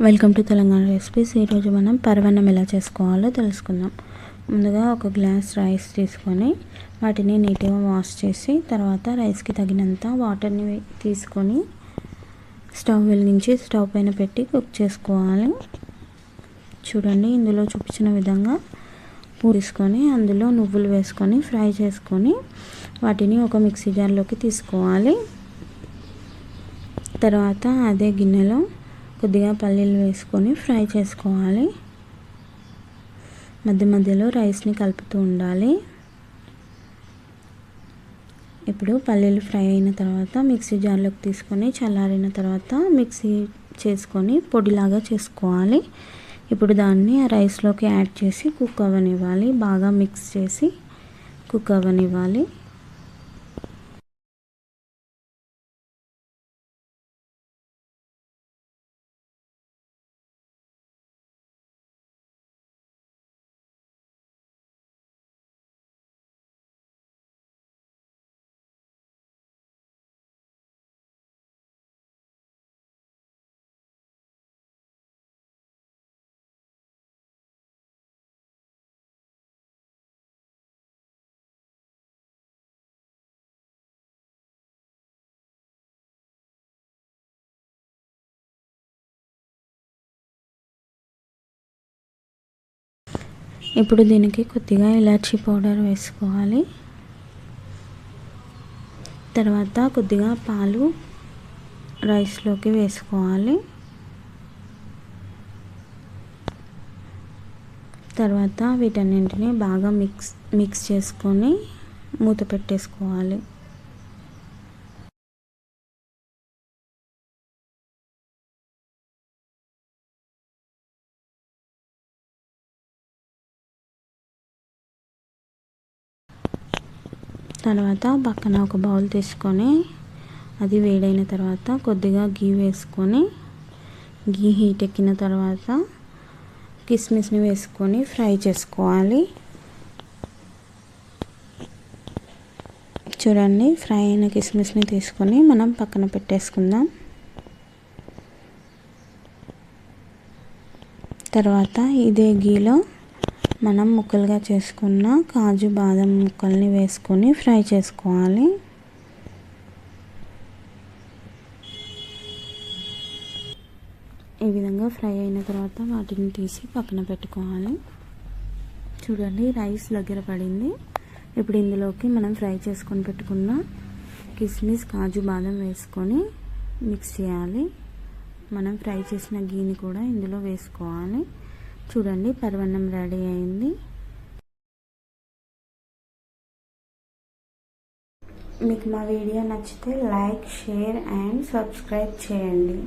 Welcome to Telangana recipes. ఈరోజు మనం పరవన్నం ఎలా చేసుకోవాలో తెలుసుకుందాం. ముందుగా ఒక గ్లాస్ రైస్ తీసుకొని వాటిని నీట్గా వాష్ చేసి తర్వాత రైస్కి తగినంత వాటర్ని తీసుకొని స్టవ్ వెలిగించి స్టవ్ పైన పెట్టి కుక్ చేసుకోవాలి. చూడండి, ఇందులో చూపించిన విధంగా తీసుకొని అందులో నువ్వులు వేసుకొని ఫ్రై చేసుకొని వాటిని ఒక మిక్సీ జార్లోకి తీసుకోవాలి. తర్వాత అదే గిన్నెలో కొద్దిగా పల్లీలు వేసుకొని ఫ్రై చేసుకోవాలి. మధ్య మధ్యలో రైస్ని కలుపుతూ ఉండాలి. ఇప్పుడు పల్లీలు ఫ్రై అయిన తర్వాత మిక్సీ జార్లోకి తీసుకొని చల్లారిన తర్వాత మిక్సీ చేసుకొని పొడిలాగా చేసుకోవాలి. ఇప్పుడు దాన్ని ఆ రైస్లోకి యాడ్ చేసి కుక్ అవ్వనివ్వాలి. బాగా మిక్స్ చేసి కుక్ అవ్వనివ్వాలి. ఇప్పుడు దీనికి కొద్దిగా ఇలాచీ పౌడర్ వేసుకోవాలి. తర్వాత కొద్దిగా పాలు రైస్లోకి వేసుకోవాలి. తర్వాత వీటన్నింటినీ బాగా మిక్స్ చేసుకొని మూత పెట్టేసుకోవాలి. తర్వాత పక్కన ఒక బౌల్ తీసుకొని అది వేడైన తర్వాత కొద్దిగా గీ వేసుకొని గీ హీట్ ఎక్కిన తర్వాత కిస్మిస్ని వేసుకొని ఫ్రై చేసుకోవాలి. చూడండి, ఫ్రై అయిన కిస్మిస్ని తీసుకొని మనం పక్కన పెట్టేసుకుందాం. తర్వాత ఇదే గీలో మనం ముక్కలుగా చేసుకున్న కాజు బాదం ముక్కల్ని వేసుకొని ఫ్రై చేసుకోవాలి. ఈ విధంగా ఫ్రై అయిన తర్వాత వాటిని తీసి పక్కన పెట్టుకోవాలి. చూడండి, రైస్ దగ్గర పడింది. ఇప్పుడు ఇందులోకి మనం ఫ్రై చేసుకొని పెట్టుకున్న కిస్మిస్ కాజు బాదం వేసుకొని మిక్స్ చేయాలి. మనం ఫ్రై చేసిన గీని కూడా ఇందులో వేసుకోవాలి. చూడండి, పరవన్నం రెడీ అయింది. మీకు మా వీడియో నచ్చితే లైక్, షేర్ అండ్ సబ్స్క్రైబ్ చేయండి.